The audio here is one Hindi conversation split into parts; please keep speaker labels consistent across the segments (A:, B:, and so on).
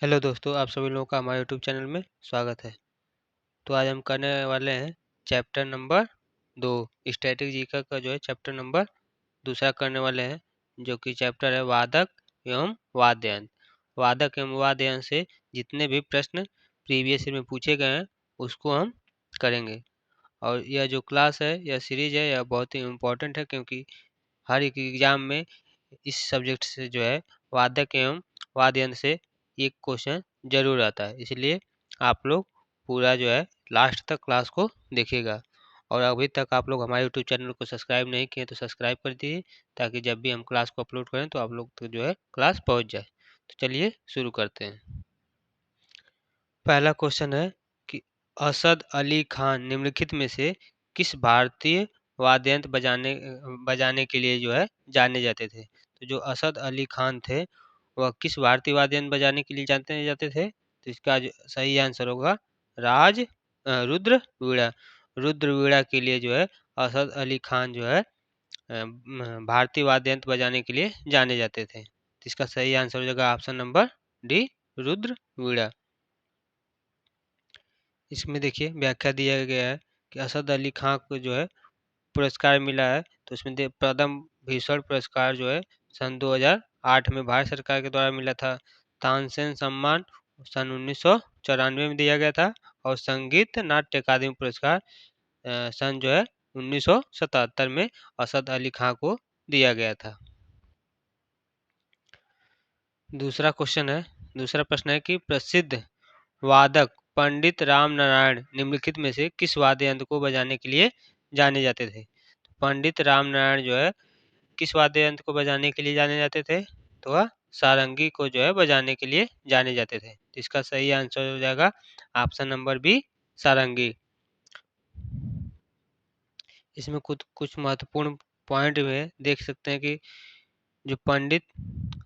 A: हेलो दोस्तों, आप सभी लोगों का हमारे यूट्यूब चैनल में स्वागत है। तो आज हम करने वाले हैं चैप्टर नंबर 2 स्टैटिक जीके का जो है चैप्टर नंबर दूसरा करने वाले हैं, जो कि चैप्टर है वादक एवं वाद्य यंत्र। वादक एवं वाद्य यंत्र से जितने भी प्रश्न प्रीवियस ईयर में पूछे गए हैं उसको हम करेंगे। और यह जो क्लास है, यह सीरीज है, यह बहुत ही इम्पोर्टेंट है, क्योंकि हर एक एग्जाम में इस सब्जेक्ट से जो है वादक एवं वाद्य यंत्र से एक क्वेश्चन जरूर आता है। इसलिए आप लोग पूरा जो है लास्ट तक क्लास को देखिएगा। और अभी तक आप लोग हमारे यूट्यूब चैनल को सब्सक्राइब नहीं किए तो सब्सक्राइब कर दीजिए, ताकि जब भी हम क्लास को अपलोड करें तो आप लोग तक जो है क्लास पहुंच जाए। तो चलिए शुरू करते हैं। पहला क्वेश्चन है कि असद अली खान निम्नलिखित में से किस भारतीय वाद्य यंत्र बजाने बजाने के लिए जो है जाने जाते थे। तो जो असद अली खान थे वह किस भारतीय वाद्य यंत्र बजाने के लिए जानते जाते थे। तो इसका जो सही आंसर होगा रुद्र वीणा। रुद्र वीणा के लिए जो है असद अली खान जो है भारतीय वाद्य यंत्र बजाने के लिए जाने जाते थे। तो इसका सही आंसर हो जाएगा ऑप्शन नंबर डी, रुद्र वीणा। इसमें देखिए व्याख्या दिया गया है कि असद अली खां को जो है पुरस्कार मिला है। तो इसमें पद्म भूषण पुरस्कार जो है सन 2008 में भारत सरकार के द्वारा मिला था। तानसेन सम्मान सन 1994 में दिया गया था। और संगीत नाट्य अकादमी पुरस्कार सन जो है 1977 में असद अली खां को दिया गया था। दूसरा प्रश्न है कि प्रसिद्ध वादक पंडित राम नारायण निम्नलिखित में से किस वाद्य यंत्र को बजाने के लिए जाने जाते थे। तो पंडित राम नारायण जो है किस वाद्य यंत्र को बजाने के लिए जाने जाते थे। तो वह सारंगी को जो है बजाने के लिए जाने जाते थे। तो इसका सही आंसर हो जाएगा ऑप्शन नंबर बी, सारंगी। इसमें कुछ कुछ महत्वपूर्ण पॉइंट में देख सकते हैं कि जो पंडित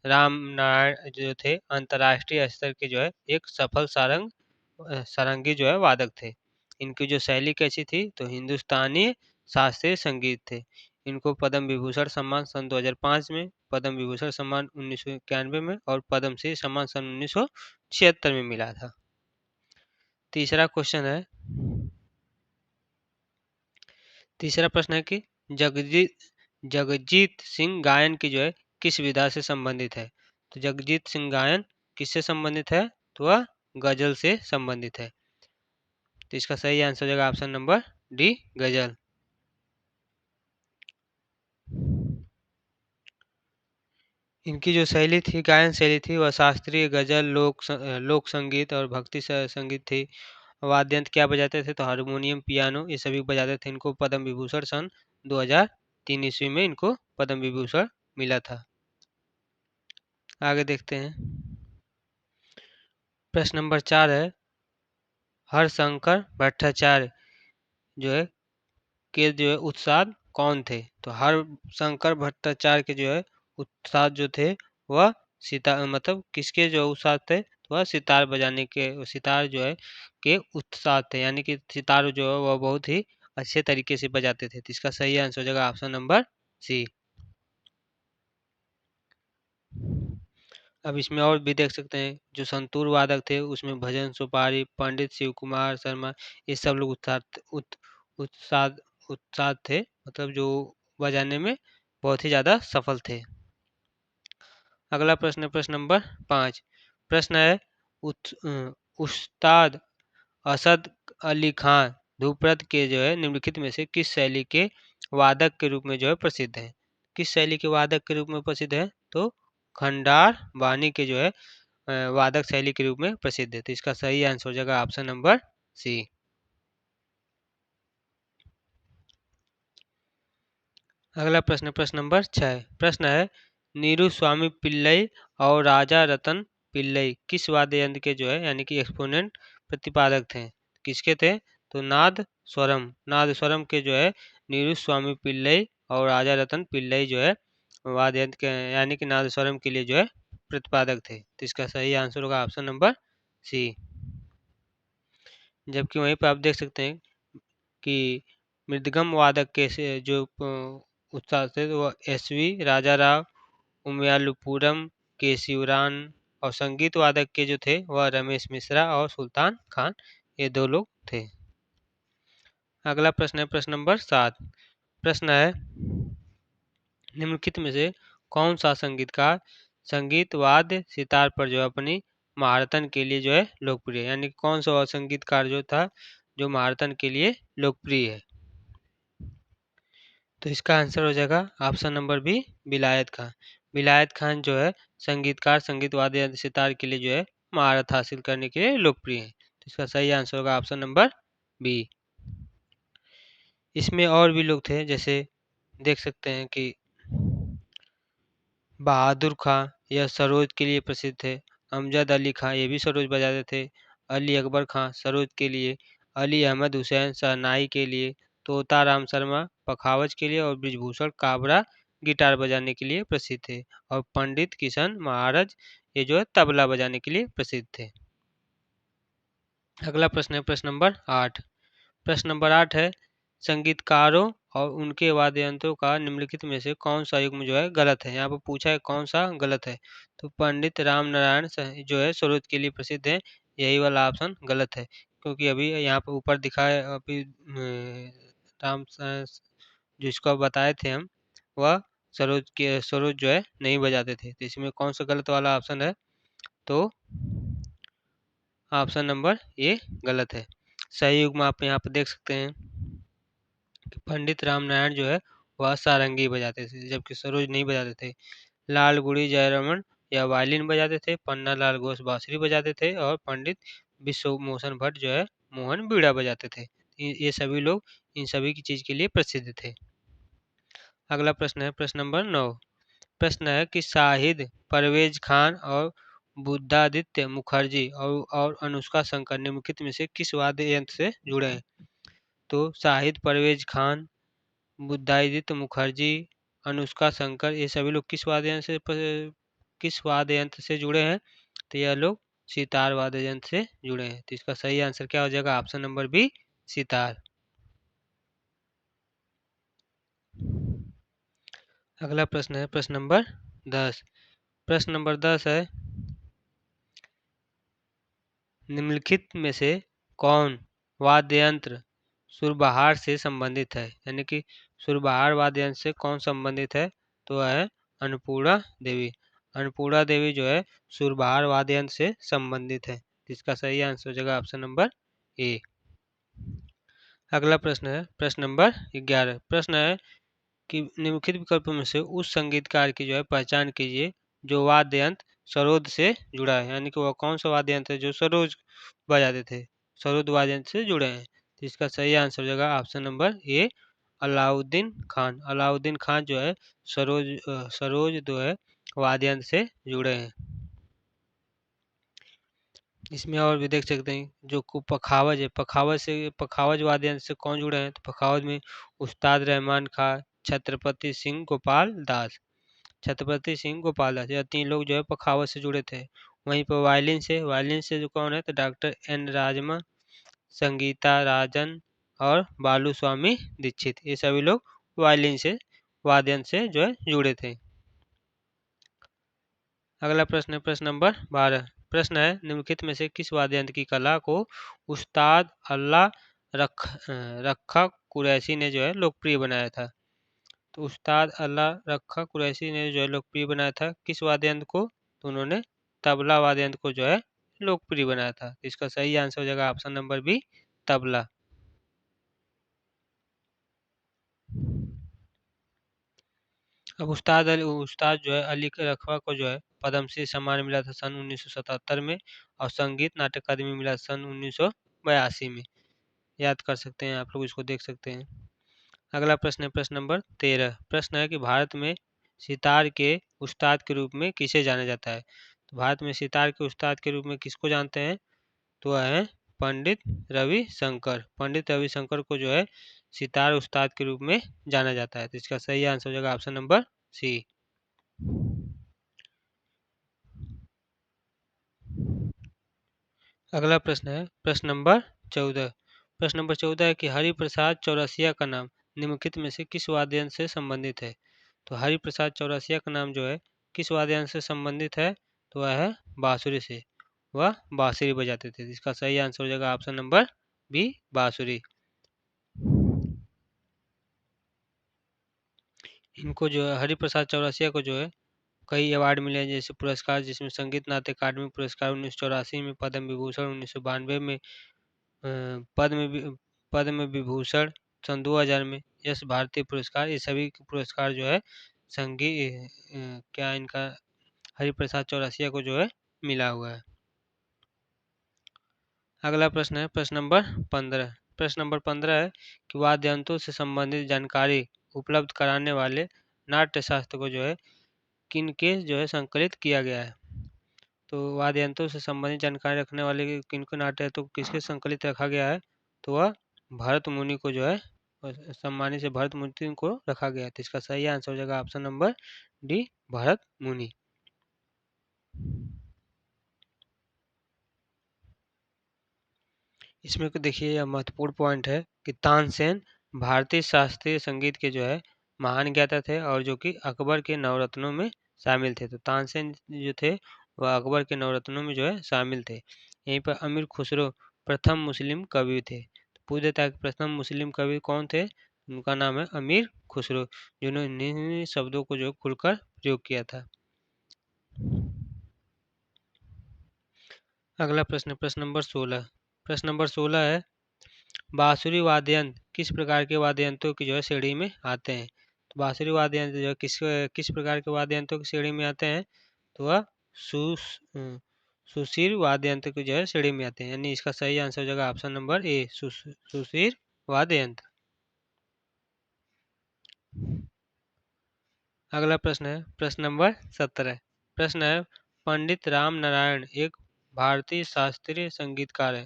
A: राम नारायण जो थे अंतर्राष्ट्रीय स्तर के जो है एक सफल सारंगी जो है वादक थे। इनकी जो शैली कैसी थी, तो हिंदुस्तानी शास्त्रीय संगीत थे। इनको पद्म विभूषण सम्मान सन 2005 में, पद्म विभूषण सम्मान 1991 में और पद्म श्री सम्मान सन 1976 में मिला था। तीसरा क्वेश्चन है तीसरा प्रश्न है कि जगजीत जगजीत सिंह गायन की जो है किस विधा से संबंधित है। तो जगजीत सिंह गायन किससे संबंधित है। तो वह गजल से संबंधित है। तो इसका सही आंसर हो जाएगा ऑप्शन नंबर डी, गजल। इनकी जो शैली थी, गायन शैली थी, वह शास्त्रीय गजल, लोक संगीत और भक्ति संगीत थी। वाद्य यंत्र क्या बजाते थे। तो हारमोनियम, पियानो, ये सभी बजाते थे। इनको पद्म विभूषण सन 2003 ईस्वी में इनको पद्म विभूषण मिला था। आगे देखते हैं। प्रश्न नंबर 4 है हरशंकर भट्टाचार्य जो है के जो है उत्साद कौन थे। तो हरशंकर भट्टाचार्य के जो है उत्साद जो थे वह सितार, मतलब किसके जो उत्साद थे, तो वह सितार बजाने के, सितार जो है के उत्साद थे, यानी कि सितार जो है वह बहुत ही अच्छे तरीके से बजाते थे। तो इसका सही आंसर हो जाएगा ऑप्शन नंबर सी। अब इसमें और भी देख सकते हैं, जो संतूर वादक थे उसमें भजन सुपारी, पंडित शिव कुमार शर्मा, ये सब लोग उत्साद उत्साद थे, मतलब जो बजाने में बहुत ही ज़्यादा सफल थे। अगला प्रश्न है प्रश्न नंबर 5। प्रश्न है उस्ताद असद अली खान ध्रुपद के जो है निम्नलिखित में से किस शैली के वादक के रूप में जो है प्रसिद्ध है। किस शैली के वादक के रूप में प्रसिद्ध है। तो खंडार वाणी के जो है वादक शैली के रूप में प्रसिद्ध है। तो इसका सही आंसर हो जाएगा ऑप्शन नंबर सी। अगला प्रश्न नंबर 6। प्रश्न है नीरू स्वामी पिल्लई और राजा रतन पिल्लई किस वाद्य यंत्र के जो है, यानी कि एक्सपोनेंट प्रतिपादक थे। किसके थे। तो नाद स्वरम के जो है नीरू स्वामी पिल्लई और राजा रतन पिल्लई जो है वाद्य यंत्र के, यानी कि नाद स्वरम के लिए जो है प्रतिपादक थे। तो इसका सही आंसर होगा ऑप्शन नंबर सी। जबकि वहीं पर आप देख सकते हैं कि मृदगम वादक के जो उत्साह थे, वो एस वी राजा राव, उमयालुपुरम के शिवरान और संगीत वादक के जो थे वह रमेश मिश्रा और सुल्तान खान, ये 2 लोग थे। अगला प्रश्न है प्रश्न नंबर 7। प्रश्न है निम्नलिखित में से कौन सा संगीतकार संगीत वाद्य सितार पर जो है अपनी महारतन के लिए जो है लोकप्रिय है, यानी कौन सा संगीतकार जो था जो महारतन के लिए लोकप्रिय है। तो इसका आंसर हो जाएगा ऑप्शन नंबर बी, विलायत खान। विलायत खान जो है संगीतकार संगीत वाद्य यंत्र सितार के लिए जो है महारत हासिल करने के लिए लोकप्रिय है। तो इसका सही आंसर होगा ऑप्शन नंबर बी। इसमें और भी लोग थे, जैसे देख सकते हैं कि बहादुर खां यह सरोद के लिए प्रसिद्ध थे। अमजद अली खां ये भी सरोद बजाते थे। अली अकबर खां सरोद के लिए। अली अहमद हुसैन शहनाई के लिए। तोता राम शर्मा पखावज के लिए और ब्रिजभूषण काबरा गिटार बजाने के लिए प्रसिद्ध थे। और पंडित किशन महाराज ये जो है तबला बजाने के लिए प्रसिद्ध थे। अगला प्रश्न है प्रश्न नंबर 8। प्रश्न नंबर 8 है संगीतकारों और उनके वाद्य यंत्रों का निम्नलिखित में से कौन सा युग्म जो है गलत है। यहाँ पर पूछा है कौन सा गलत है। तो पंडित राम नारायण जो है सरोद के लिए प्रसिद्ध है, यही वाला ऑप्शन गलत है, क्योंकि अभी यहाँ पर ऊपर दिखा है अभी राम जो इसको बताए थे हम, वह सरोज जो है नहीं बजाते थे। तो इसमें कौन सा गलत वाला ऑप्शन है। तो ऑप्शन नंबर ए गलत है। सही युग्म आप यहाँ पर देख सकते हैं कि पंडित रामनारायण जो है वह सारंगी बजाते थे, जबकि सरोज नहीं बजाते थे। लाल गुड़ी जयरमन या वायलिन बजाते थे। पन्ना लाल घोष बांसुरी बजाते थे और पंडित विश्व मोहन भट्ट जो है मोहन बीड़ा बजाते थे। ये सभी लोग इन सभी की चीज के लिए प्रसिद्ध थे। अगला प्रश्न है प्रश्न नंबर 9। प्रश्न है कि शाहिद परवेज खान और बुद्धादित्य मुखर्जी और अनुष्का शंकर निम्नलिखित में से किस वाद्य यंत्र से जुड़े हैं। तो शाहिद परवेज खान, बुद्धादित्य मुखर्जी, अनुष्का शंकर ये सभी लोग किस वाद्य यंत्र से जुड़े हैं। तो यह लोग सितार वाद्य यंत्र से जुड़े हैं। तो इसका सही आंसर क्या हो जाएगा ऑप्शन नंबर बी, सितार। अगला प्रश्न है प्रश्न नंबर 10। प्रश्न नंबर 10 है निम्नलिखित में से कौन वाद्य यंत्र सुरबहार से संबंधित है, यानी कि सुरबहार वाद्य यंत्र से कौन संबंधित है। तो वह है अन्नपूर्णा देवी। अन्नपूर्णा देवी जो है सुरबहार वाद्य यंत्र से संबंधित है। इसका सही आंसर हो जाएगा ऑप्शन नंबर ए। अगला प्रश्न है प्रश्न नंबर 11। प्रश्न है कि निम्नलिखित विकल्पों में से उस संगीतकार की जो है पहचान कीजिए जो वाद्य यंत्र सरोद से जुड़ा है, यानी कि वह कौन सा वाद्य यंत्र है जो सरोज बजाते थे, सरोद वाद्य यंत्र से जुड़े हैं। तो इसका सही आंसर हो जाएगा ऑप्शन नंबर ए, अलाउद्दीन खान। अलाउद्दीन खान जो है सरोज जो है वाद्य यंत्र से जुड़े हैं। इसमें और भी देख सकते हैं जो पखावज है, पखावज वाद्य यंत्र से कौन जुड़े हैं। तो पखावज में उस्ताद रहमान खां, छत्रपति सिंह गोपाल दास। छत्रपति सिंह गोपाल दास यह 3 लोग जो है पखावज से जुड़े थे। वहीं पर वायलिन से जो कौन है तो डॉक्टर एन राजमा, संगीता राजन और बालू स्वामी दीक्षित, ये सभी लोग वायलिन से वाद्य यंत्र से जो है जुड़े थे। अगला प्रश्न है प्रश्न नंबर 12। प्रश्न है निम्नलिखित में से किस वाद्य यंत्र की कला को उस्ताद रखा कुरैशी ने जो है लोकप्रिय बनाया था। तो उस्ताद रखा कुरैशी ने जो है लोकप्रिय बनाया था किस वाद्य यंत्र को। तो उन्होंने तबला वाद्य यंत्र को जो है लोकप्रिय बनाया था। इसका सही आंसर हो जाएगा ऑप्शन नंबर बी, तबला। अब उस्ताद जो है अली रखवा को जो है पद्मश्री सम्मान मिला था सन 1977 में और संगीत नाटक अकादमी मिला सन 1982 में। याद कर सकते हैं आप लोग, इसको देख सकते हैं। अगला प्रश्न है प्रश्न नंबर 13। प्रश्न है कि भारत में सितार के उस्ताद के रूप में किसे जाना जाता है। तो भारत में सितार के उस्ताद के रूप में किसको जानते हैं। तो वह है पंडित रविशंकर। पंडित रविशंकर को जो है सितार उस्ताद के रूप में जाना जाता है। तो इसका सही आंसर हो जाएगा ऑप्शन नंबर सी। अगला प्रश्न है प्रश्न नंबर 14। प्रश्न नंबर 14 है कि हरिप्रसाद चौरसिया का नाम निम्नलिखित में से किस वाद्य यंत्र से संबंधित है। तो हरिप्रसाद चौरसिया का नाम जो है किस वाद्य यंत्र से संबंधित है। तो वह है बांसुरी से, वह बांसुरी बजाते थे। इसका सही आंसर हो जाएगा ऑप्शन नंबर बी, बांसुरी। इनको जो है हरिप्रसाद चौरसिया को जो है कई अवार्ड मिले हैं, जैसे पुरस्कार, जिसमें संगीत नाट्य अकादमी पुरस्कार 1984 में, पद्म विभूषण 1992 में, पद्म विभूषण सन 2000 में, यश भारती पुरस्कार, ये सभी पुरस्कार जो है संगीत क्या इनका हरिप्रसाद चौरसिया को जो है मिला हुआ है। अगला प्रश्न है प्रश्न नंबर 15। प्रश्न नंबर 15 है कि वाद्य यंत्रों से संबंधित जानकारी उपलब्ध कराने वाले नाट्य शास्त्र को जो है किन के जो है संकलित किया गया है। तो वाद्य यंत्रों से संबंधित जानकारी रखने वाले किनको नाट्य तो किसके संकलित रखा गया है, तो वह भरत मुनि को जो है सम्मानित से भरत मुनि को रखा गया है। तो इसका सही आंसर हो जाएगा ऑप्शन नंबर डी, भरत मुनि। इसमें को देखिए यह महत्वपूर्ण पॉइंट है कि तानसेन भारतीय शास्त्रीय संगीत के जो है महान ज्ञाता थे और जो कि अकबर के नवरत्नों में शामिल थे। तो तानसेन जो थे वह अकबर के नवरत्नों में जो है शामिल थे। यहीं पर अमीर खुसरो प्रथम मुस्लिम कवि थे। तो पूछ देता है कि प्रथम मुस्लिम कवि कौन थे, उनका नाम है अमीर खुसरो, जिन्होंने शब्दों को जो खुलकर प्रयोग किया था। अगला प्रश्न प्रश्न नंबर 16। प्रश्न नंबर 16 है बांसुरी वाद्य यंत्र किस प्रकार के वाद्य यंत्रों की जो है श्रेणी में आते हैं। तो बांसुरी वाद्य यंत्र जो है किस प्रकार के वाद्य यंत्रों की श्रेणी में आते हैं, तो वह सुशीर वाद्य यंत्र की जो है श्रेणी में आते हैं। यानी इसका सही आंसर हो जाएगा ऑप्शन नंबर ए, सुशीर वाद्य यंत्र। अगला प्रश्न है प्रश्न नंबर 17। प्रश्न है पंडित राम नारायण एक भारतीय शास्त्रीय संगीतकार है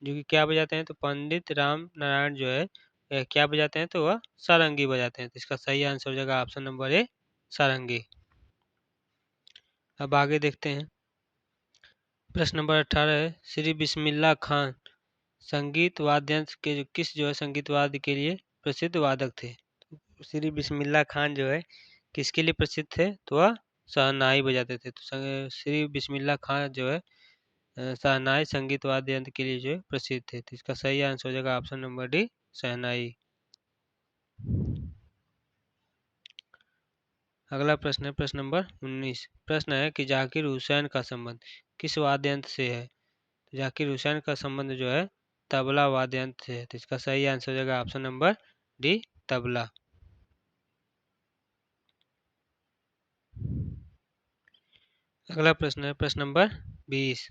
A: जो कि क्या बजाते हैं। तो पंडित राम नारायण जो है क्या बजाते हैं, तो वह सारंगी बजाते हैं। तो इसका सही आंसर हो जाएगा ऑप्शन नंबर ए, सारंगी। अब आगे देखते हैं प्रश्न नंबर 18 है श्री बिस्मिल्लाह खान संगीत वाद्यंत्र के किस जो है संगीत वाद्य के लिए प्रसिद्ध वादक थे। तो श्री बिस्मिल्लाह खान जो है किसके लिए प्रसिद्ध थे, तो वह शहनाई बजाते थे। तो श्री बिस्मिल्लाह खान जो है शहनाई संगीत वाद्य यंत्र के लिए जो है प्रसिद्ध थे। तो इसका सही आंसर हो जाएगा ऑप्शन नंबर डी, शहनाई। अगला प्रश्न है प्रश्न नंबर 19। प्रश्न है कि जाकिर हुसैन का संबंध किस वाद्य यंत्र से है। तो जाकिर हुसैन का संबंध जो है तबला वाद्य यंत्र से है। तो इसका सही आंसर हो जाएगा ऑप्शन नंबर डी, तबला। अगला प्रश्न है प्रश्न नंबर 20।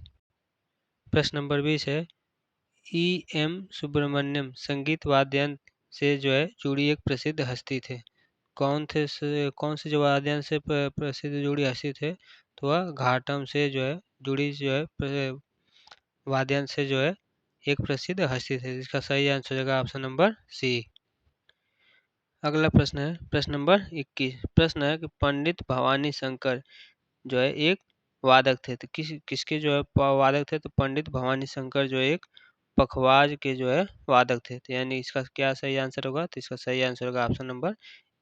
A: प्रश्न नंबर 20 है एम सुब्रमण्यम संगीत वाद्य यंत्र से जो है जुड़ी एक प्रसिद्ध हस्ती थे। कौन से जो वाद्य यंत्र से प्रसिद्ध जुड़ी हस्ती थे, तो वह घाटम से जो है जुड़ी जो है वाद्य यंत्र से जो है एक प्रसिद्ध हस्ती थे। इसका सही आंसर हो जाएगा ऑप्शन नंबर सी। अगला प्रश्न है प्रश्न नंबर 21। प्रश्न है कि पंडित भवानी शंकर जो है एक वादक थे। तो किसके जो है वादक थे, तो पंडित भवानी शंकर जो एक पखवाज के जो है वादक थे। तो यानी इसका क्या सही आंसर होगा, तो इसका सही आंसर होगा ऑप्शन नंबर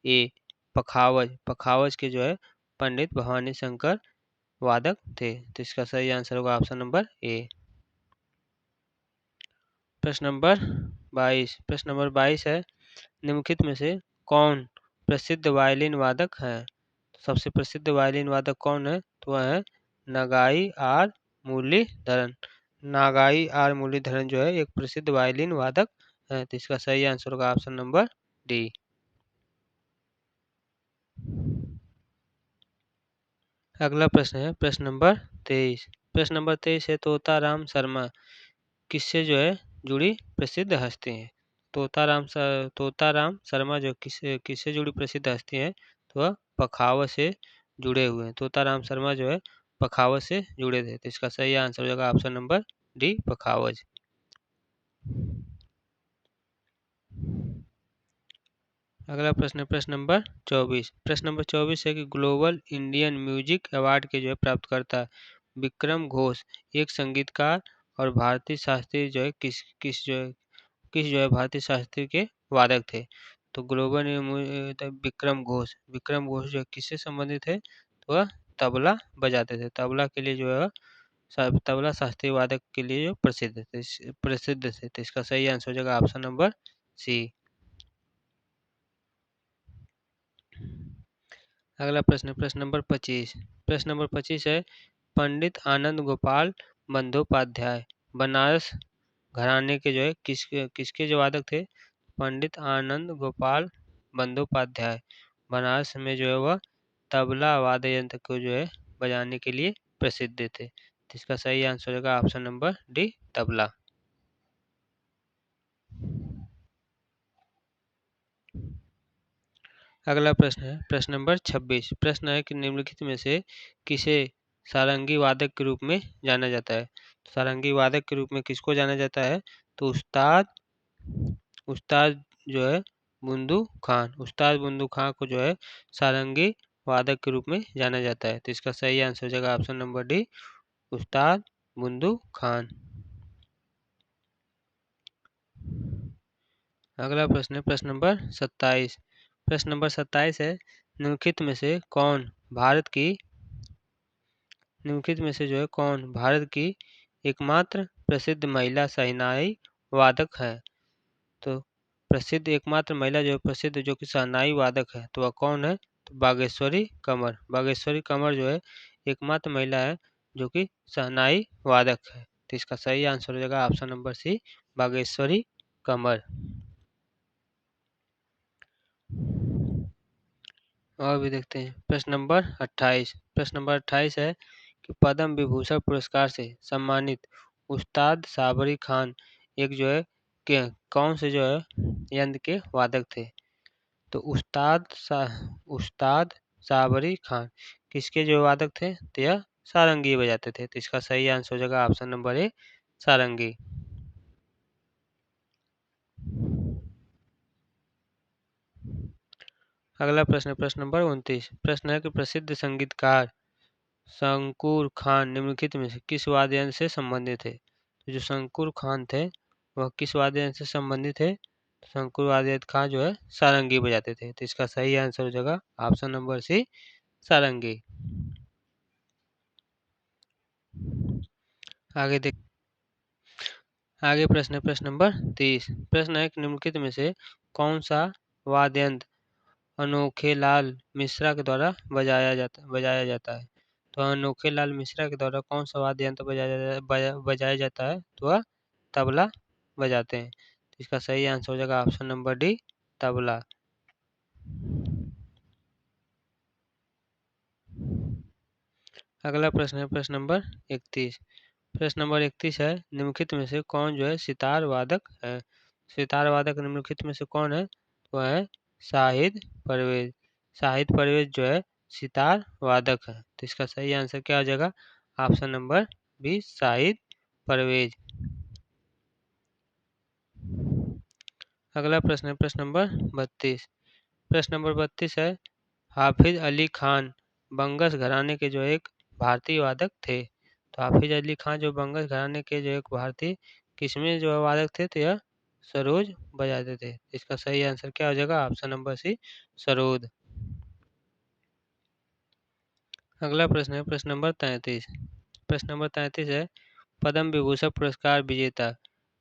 A: ए, पखावज। पखावज के जो है पंडित भवानी शंकर वादक थे। तो इसका सही आंसर होगा ऑप्शन नंबर ए। प्रश्न नंबर 22। प्रश्न नंबर 22 है निम्नलिखित में से कौन प्रसिद्ध वायलिन वादक है। सबसे प्रसिद्ध वायलिन वादक कौन है, तो वह है नागाई आर मुरलीधरन। नागाई आर मुरलीधरन जो है एक प्रसिद्ध वायलिन वादक है। तो इसका सही आंसर होगा ऑप्शन नंबर डी। अगला प्रश्न है प्रश्न नंबर 23। प्रश्न नंबर 23 है तोताराम शर्मा किससे जो है जुड़ी प्रसिद्ध हस्ती हैं। तोताराम शर्मा जो किससे जुड़ी प्रसिद्ध हस्ती हैं, तो वह पखावज से जुड़े हुए हैं। तोताराम शर्मा जो है पखावज से जुड़े थे। तो इसका सही आंसर हो जाएगा ऑप्शन नंबर डी, पखावज। अगला प्रश्न है प्रश्न नंबर 24। प्रश्न नंबर 24 है कि ग्लोबल इंडियन म्यूजिक अवार्ड के जो है प्राप्तकर्ता विक्रम घोष एक संगीतकार और भारतीय शास्त्रीय जो है किस जो है भारतीय शास्त्रीय के वादक थे। तो ग्लोबल विक्रम घोष जो किससे संबंधित है, तो वह तबला बजाते थे। तबला के लिए जो है तबला शास्त्रीय वादक के लिए जो प्रसिद्ध थे। तो इसका सही आंसर हो जाएगा ऑप्शन नंबर सी। अगला प्रश्न, प्रश्न नंबर 25। प्रश्न नंबर 25 है, पंडित आनंद गोपाल बंदोपाध्याय बनारस घराने के जो है किसके जो वादक थे? पंडित आनंद गोपाल बंदोपाध्याय बनारस में जो है वह तबला वाद्य यंत्र को जो है बजाने के लिए प्रसिद्ध थे। तो इसका सही आंसर होगा ऑप्शन नंबर डी, तबला। अगला प्रश्न है प्रश्न नंबर 26। प्रश्न है कि निम्नलिखित में से किसे सारंगी वादक के रूप में जाना जाता है? तो सारंगी वादक के रूप में किसको जाना जाता है? तो उस्ताद जो है उस्ताद बुंदू खान को जो है सारंगी वादक के रूप में जाना जाता है। तो इसका सही आंसर हो जाएगा ऑप्शन नंबर डी, उस्ताद बुंदू खान। अगला प्रश्न है प्रश्न नंबर 27। प्रश्न नंबर 27 है, निम्नलिखित में से कौन भारत की एकमात्र प्रसिद्ध महिला शहनाई वादक है? तो प्रसिद्ध एकमात्र महिला जो प्रसिद्ध जो कि शहनाई वादक है तो वह कौन है? तो बागेश्वरी कंवर। बागेश्वरी कंवर जो है एकमात्र महिला है जो कि शहनाई वादक है। तो इसका सही आंसर हो जाएगा option number C, Bageshwari Kanwar. और भी देखते हैं प्रश्न नंबर 28। प्रश्न नंबर 28 है कि पद्म विभूषण पुरस्कार से सम्मानित उस्ताद साबरी खान एक जो है कौन से जो है यंत्र के वादक थे? तो उस्ताद साबरी खान किसके जो वादक थे? तो यह सारंगी बजाते थे। तो इसका सही आंसर हो जाएगा ऑप्शन नंबर ए, सारंगी। अगला प्रश्न, प्रश्न नंबर 29। प्रश्न है कि प्रसिद्ध संगीतकार शंकूर खान निम्नलिखित में से किस वाद्य यंत्र से संबंधित है? तो जो शंकूर खान थे वह किस वाद्य यंत्र से संबंधित है? शंकूर वाद्य खान जो है सारंगी बजाते थे। तो इसका सही आंसर हो जाएगा ऑप्शन नंबर सी, सारंगी। आगे प्रश्न है प्रश्न नंबर 30। प्रश्न है कि निम्नलिखित में से कौन सा वाद्य यंत्र अनोखे लाल मिश्रा के द्वारा बजाया जाता है? तो अनोखे लाल मिश्रा के द्वारा कौन सा वाद्य यंत्र बजाया जाता है? तो वह तबला बजाते हैं। तो इसका सही आंसर हो जाएगा ऑप्शन नंबर डी, तबला। अगला प्रश्न है प्रश्न नंबर 31। प्रश्न नंबर 31 है, निम्नलिखित में से कौन जो है सितार वादक है? सितार वादक निम्नलिखित में से कौन है? वह है शाहिद परवेज। शाहिद परवेज जो है सितार वादक है। तो इसका सही आंसर क्या हो जाएगा? Option number B, Shahid Parvez. अगला प्रश्न है प्रश्न नंबर 32। प्रश्न नंबर 32 है, हाफिज अली खान बंगस घराने के जो एक भारतीय वादक थे। तो हाफिज अली खान जो बंगस घराने के जो एक भारतीय किसमें जो वादक थे? तो यह सरोज बजाते थे। इसका सही आंसर क्या हो जाएगा? Option number C, sarod. अगला प्रश्न है प्रश्न नंबर 33। प्रश्न नंबर 33 है, पद्म विभूषण पुरस्कार विजेता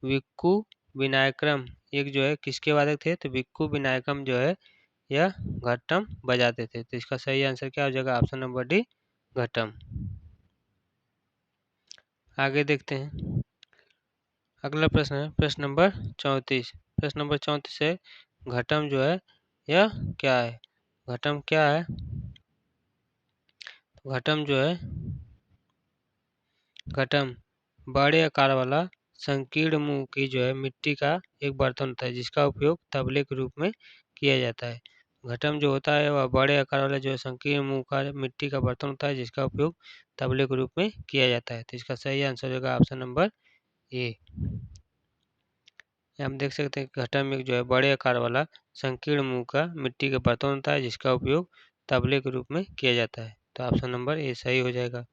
A: विक्कू विनायकम एक जो है किसके वादक थे? तो विक्कू विनायकम जो है यह घट्टम बजाते थे। तो इसका सही आंसर क्या हो जाएगा? Option number D, ghatam. आगे देखते हैं अगला प्रश्न है प्रश्न नंबर 34। प्रश्न नंबर 34 है, घटम जो है यह क्या है? घटम क्या है? घटम जो है घटम बड़े आकार वाला संकीर्ण मुंह की जो है मिट्टी का एक बर्तन होता है जिसका उपयोग तबले के रूप में किया जाता है। घटम जो होता है वह बड़े आकार वाला जो है संकीर्ण मुंह का मिट्टी का बर्तन होता है जिसका उपयोग तबले के रूप में किया जाता है। तो इसका सही आंसर होगा ऑप्शन नंबर ए। हम देख सकते हैं कि घटम एक जो है बड़े आकार वाला संकीर्ण मुंह का मिट्टी का बर्तन होता है जिसका उपयोग तबले के रूप में किया जाता है। तो ऑप्शन नंबर ए सही हो जाएगा।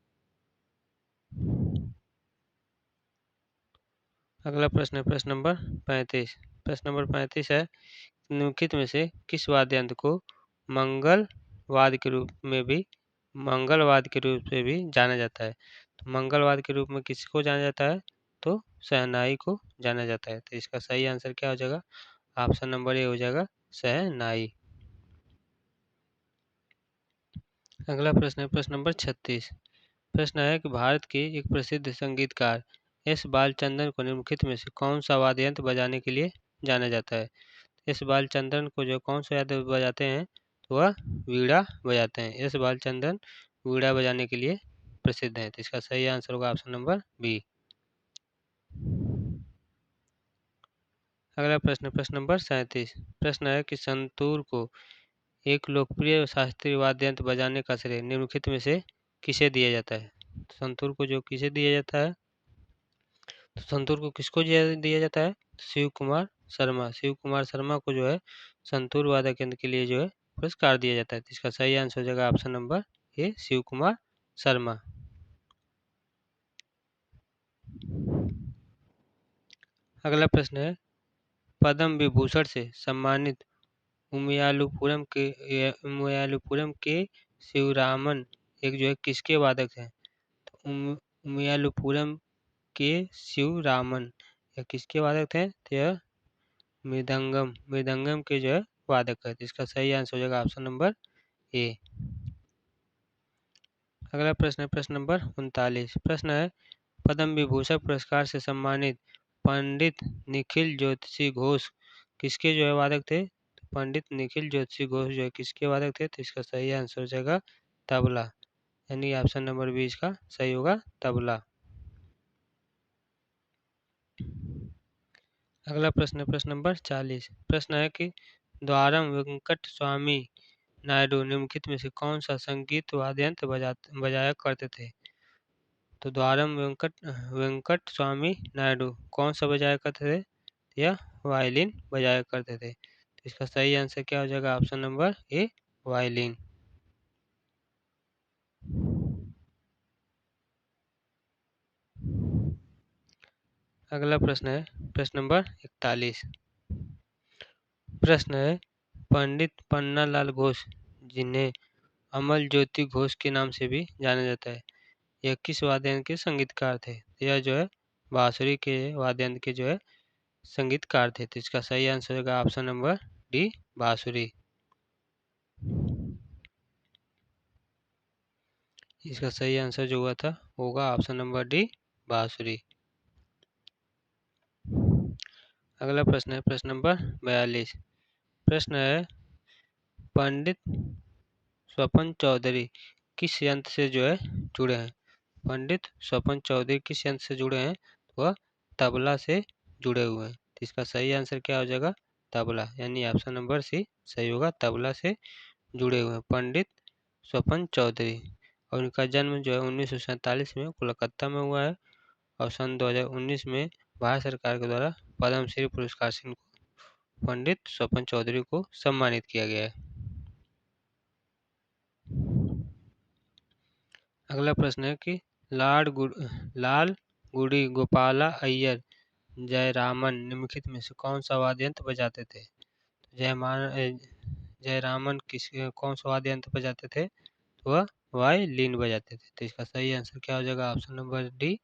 A: अगला प्रश्न है प्रश्न नंबर 35। प्रश्न नंबर 35 है, निम्नलिखित में से किस वाद्य यंत्र को मंगलवाद्य के रूप से भी जाना जाता है? तो मंगलवाद के रूप में किसको जाना जाता है? तो शहनाई को जाना जाता है। तो इसका सही आंसर क्या हो जाएगा? ऑप्शन नंबर ए हो जाएगा शहनाई। अगला प्रश्न है प्रश्न नंबर 36। प्रश्न है कि भारत के एक प्रसिद्ध संगीतकार एस बालचंद्रन को निम्नलिखित में से कौन सा वाद्य यंत्र बजाने के लिए जाना जाता है? एस बालचंद्रन को जो कौन सा वाद्य बजाते हैं, तो वह वीणा बजाते हैं। एस बालचंद्रन वीणा बजाने के लिए प्रसिद्ध हैं। तो इसका सही आंसर होगा ऑप्शन नंबर बी। अगला प्रश्न प्रश्न नंबर 37। प्रश्न है कि संतूर को एक लोकप्रिय शास्त्रीय वाद्य यंत्र बजाने का श्रेय निम्नलिखित में से किसे दिया जाता है? तो संतूर को जो किसे दिया जाता है, तो संतूर को किसको दिया जाता है? शिव कुमार शर्मा। शिव कुमार शर्मा को जो है संतूर वादक यंत्र के लिए जो है पुरस्कार दिया जाता है। तो इसका सही आंसर हो जाएगा option number A Shiv Kumar Sharma. अगला प्रश्न है पद्म विभूषण से सम्मानित उमयालुपुरम के शिवरामन एक जो है किसके वादक हैं? तो उमयालुपुरम के शिवरामन यह किसके वादक थे? तो यह मृदंगम के जो है वादक है। इसका सही आंसर हो जाएगा ऑप्शन नंबर ए। अगला प्रश्न है प्रश्न नंबर 39। प्रश्न है पद्म विभूषण पुरस्कार से सम्मानित पंडित निखिल ज्योतिषी घोष किसके जो है वादक थे? तो पंडित निखिल ज्योतिषी घोष जो है किसके वादक थे? तो इसका सही आंसर हो जाएगा तबला, यानी ऑप्शन नंबर बी इसका सही होगा तबला। अगला प्रश्न है प्रश्न नंबर 40। प्रश्न है कि द्वारम वेंकट स्वामी नायडू निम्नलिखित में से कौन सा संगीत वाद्य यंत्र बजाया करते थे? तो द्वारम वेंकट स्वामी नायडू कौन सा बजाया करते थे? या वायलिन बजाया करते थे। तो इसका सही आंसर क्या हो जाएगा? ऑप्शन नंबर ए वायलिन। अगला प्रश्न है प्रश्न नंबर 41। प्रश्न है पंडित पन्नालाल घोष जिन्हें अमल ज्योति घोष के नाम से भी जाना जाता है, यह किस वाद्य यंत्र के संगीतकार थे? यह जो है बांसुरी के वाद्य यंत्र के जो है संगीतकार थे। तो इसका सही आंसर होगा ऑप्शन नंबर डी बांसुरी। इसका सही आंसर जो हुआ था होगा ऑप्शन नंबर डी बांसुरी। अगला प्रश्न है प्रश्न नंबर 42। प्रश्न है पंडित स्वपन चौधरी किस यंत्र से जो है जुड़े हैं? पंडित स्वपन चौधरी किस यंत्र से जुड़े हैं? वह तबला से जुड़े हुए हैं। तो इसका सही आंसर क्या हो जाएगा? तबला, यानी ऑप्शन नंबर सी सही होगा, तबला से जुड़े हुए हैं पंडित स्वपन चौधरी। और उनका जन्म जो है 1947 में कोलकाता में हुआ है और सन 2019 में भारत सरकार के द्वारा पद्मश्री पुरस्कार से पंडित स्वपन चौधरी को सम्मानित किया गया है। अगला प्रश्न है कि लाल गुड़ी गोपाला अय्यर जयरामन निम्नलिखित में से कौन सा वाद्य यंत्र बजाते थे? जयरामन कौन सा वाद्य यंत्र बजाते थे? तो वह वायलिन बजाते थे। तो इसका सही आंसर क्या हो जाएगा? Option number D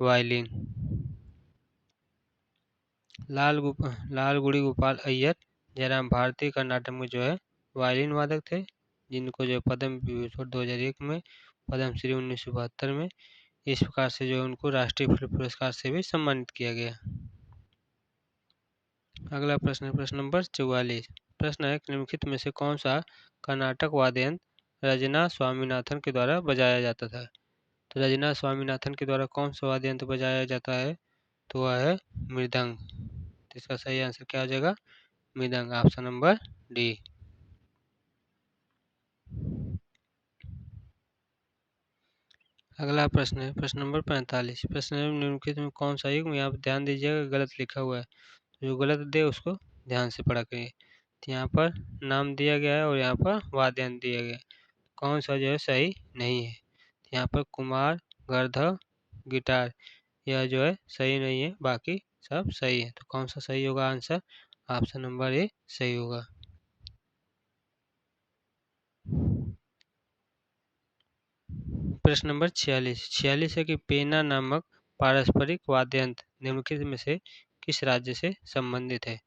A: violin. Lalgudi Gopal Iyer Jayaram भारतीय कर्नाटक में जो है वायलिन वादक थे, जिनको जो पद्म विभूषण 2001 में, पद्मश्री 1972 में, इस प्रकार से जो है उनको राष्ट्रीय फिल्म पुरस्कार से भी सम्मानित किया गया। अगला प्रश्न है प्रश्न नंबर 44। प्रश्न है निम्नलिखित में से कौन सा कर्नाटक वाद्य यंत्र रजना स्वामीनाथन के द्वारा बजाया जाता था? तो रजना स्वामीनाथन के द्वारा कौन सा वाद्य यंत्र बजाया जाता है? तो वह है मृदंग। तो इसका सही आंसर क्या हो जाएगा? मृदंग, ऑप्शन नंबर डी। अगला प्रश्न है प्रश्न नंबर 45। प्रश्न निम्नलिखित में कौन सा युग्म, यहाँ पर ध्यान दीजिएगा गलत लिखा हुआ है, जो गलत दे उसको ध्यान से पढ़ा करिए। तो यहाँ पर नाम दिया गया है और यहाँ पर वाद्य यंत्र दिया गया है, कौन सा जो है सही नहीं है? तो यहाँ पर कुमार, गर्धव, गिटार, यह जो है सही नहीं है, बाकी सब सही है। तो कौन सा सही होगा आंसर? ऑप्शन नंबर ए सही होगा। प्रश्न नंबर 46 है कि पेना नामक पारस्परिक वाद्य यंत्र निम्नलिखित में से किस राज्य से संबंधित है।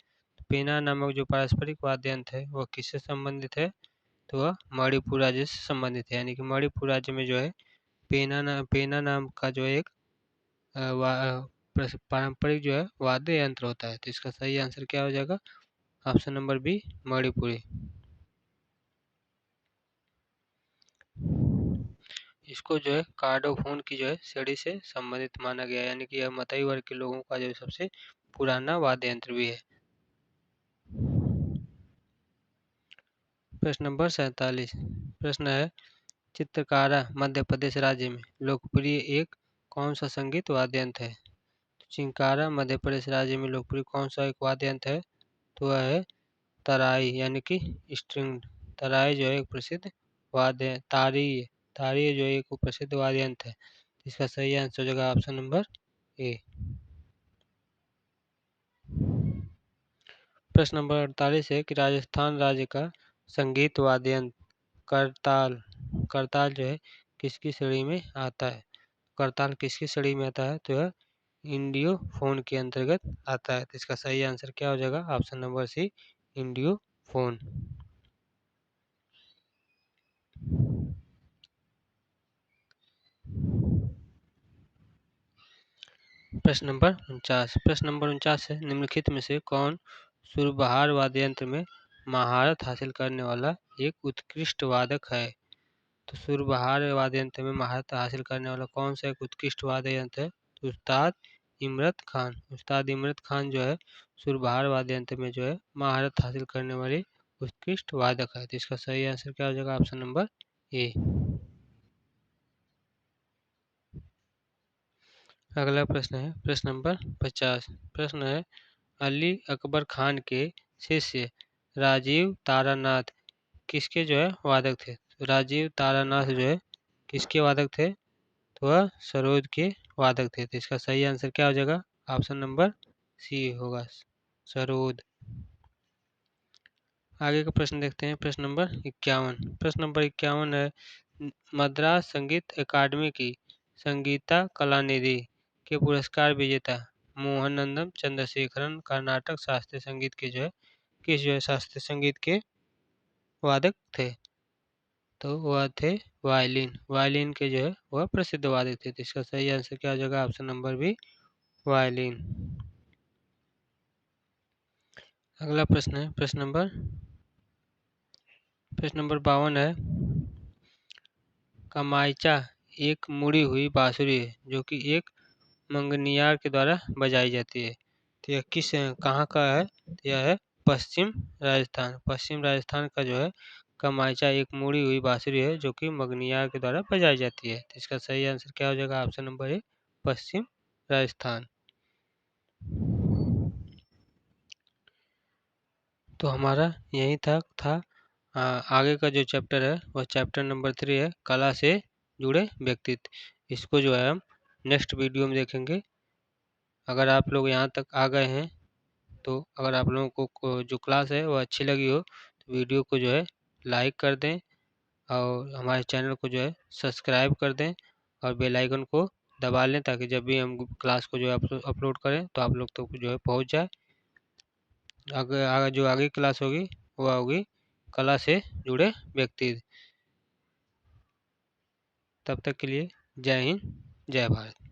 A: पेना नामक जो पारस्परिक वाद्य यंत्र है वह किससे संबंधित है, तो वह मणिपुर राज्य से संबंधित है। यानी कि मणिपुर राज्य में जो है पेना नाम का जो एक पारंपरिक जो है वाद्य यंत्र होता है। तो इसका सही आंसर क्या हो जाएगा, ऑप्शन नंबर बी मणिपुरी। इसको जो है कार्डोफोन की जो है श्रेणी से संबंधित माना गया है। यानी कि यह मतई वर्ग के लोगों का जो सबसे पुराना वाद्य यंत्र भी है। प्रश्न नंबर 47 प्रश्न है चित्रकारा मध्य प्रदेश राज्य में लोकप्रिय एक कौन सा संगीत वाद्य यंत्र है। चिंकारा मध्य प्रदेश राज्य में लोकप्रिय कौन सा एक वाद्य यंत्र है, तो वह है तराई यानी कि स्ट्रिंग। तराई जो है एक प्रसिद्ध वाद्य तारी जो एक प्रसिद्ध वाद्य यंत्र है। इसका सही आंसर हो जाएगा ऑप्शन नंबर ए। प्रश्न नंबर 48 है कि राजस्थान राज्य का संगीत वाद्य यंत्र करताल जो है किसकी श्रेणी में आता है। करताल किसकी श्रेणी में आता है, तो यह इंडियो फोन के अंतर्गत आता है। तो इसका सही आंसर क्या हो जाएगा, option number C Indio phone. प्रश्न नंबर 49 है निम्नलिखित में से कौन सुरबहार वाद्य यंत्र में महारत हासिल करने वाला एक उत्कृष्ट वादक है। तो सुरबहार वाद्य यंत्र में महारत हासिल करने वाला कौन सा एक उत्कृष्ट वाद्य यंत्र है, तो उस्ताद इमरत खान जो है सुरबहार वाद्य यंत्र में जो है महारत हासिल करने वाले उत्कृष्ट वादक है। तो इसका सही आंसर क्या हो जाएगा, ऑप्शन नंबर ए। अगला प्रश्न है प्रश्न नंबर 50। प्रश्न है अली अकबर खान के शिष्य राजीव तारानाथ किसके जो है वादक थे। तो राजीव तारानाथ जो है किसके वादक थे, तो वह सरोद के वादक थे। तो इसका सही आंसर क्या हो जाएगा, ऑप्शन नंबर सी होगा सरोद। आगे का प्रश्न देखते हैं प्रश्न नंबर 51। प्रश्न नंबर 51 है मद्रास संगीत अकादमी की संगीता कलानिधि के पुरस्कार विजेता मोहननंदम चंद्रशेखरन कर्नाटक शास्त्रीय संगीत के किस शास्त्रीय संगीत के वादक थे, तो वह थे वायलिन के वह प्रसिद्ध वादक थे। तो इसका सही आंसर क्या हो जाएगा, ऑप्शन नंबर बी वायलिन। अगला प्रश्न है प्रश्न नंबर 52 है कमाइचा एक मुड़ी हुई बांसुरी है जो कि एक मंगनियार के द्वारा बजाई जाती है। तो यह कहाँ का है, तो यह है पश्चिम राजस्थान का जो है कमाइचा एक मुड़ी हुई बांसुरी है जो कि मंगनियार के द्वारा बजाई जाती है। तो इसका सही आंसर क्या हो जाएगा, ऑप्शन नंबर ए पश्चिम राजस्थान। तो हमारा यही था आगे का जो चैप्टर है वह चैप्टर नंबर 3 है कला से जुड़े व्यक्तित्व। इसको जो है हम नेक्स्ट वीडियो में देखेंगे। अगर आप लोग यहाँ तक आ गए हैं तो अगर आप लोगों को जो क्लास है वो अच्छी लगी हो तो वीडियो को जो है लाइक कर दें और हमारे चैनल को जो है सब्सक्राइब कर दें और बेल आइकन को दबा लें ताकि जब भी हम क्लास को जो है अपलोड करें तो आप लोग तक जो है पहुँच जाए। जो आगे क्लास होगी वह होगी कला से जुड़े व्यक्ति। तब तक के लिए जय हिंद जय भारत।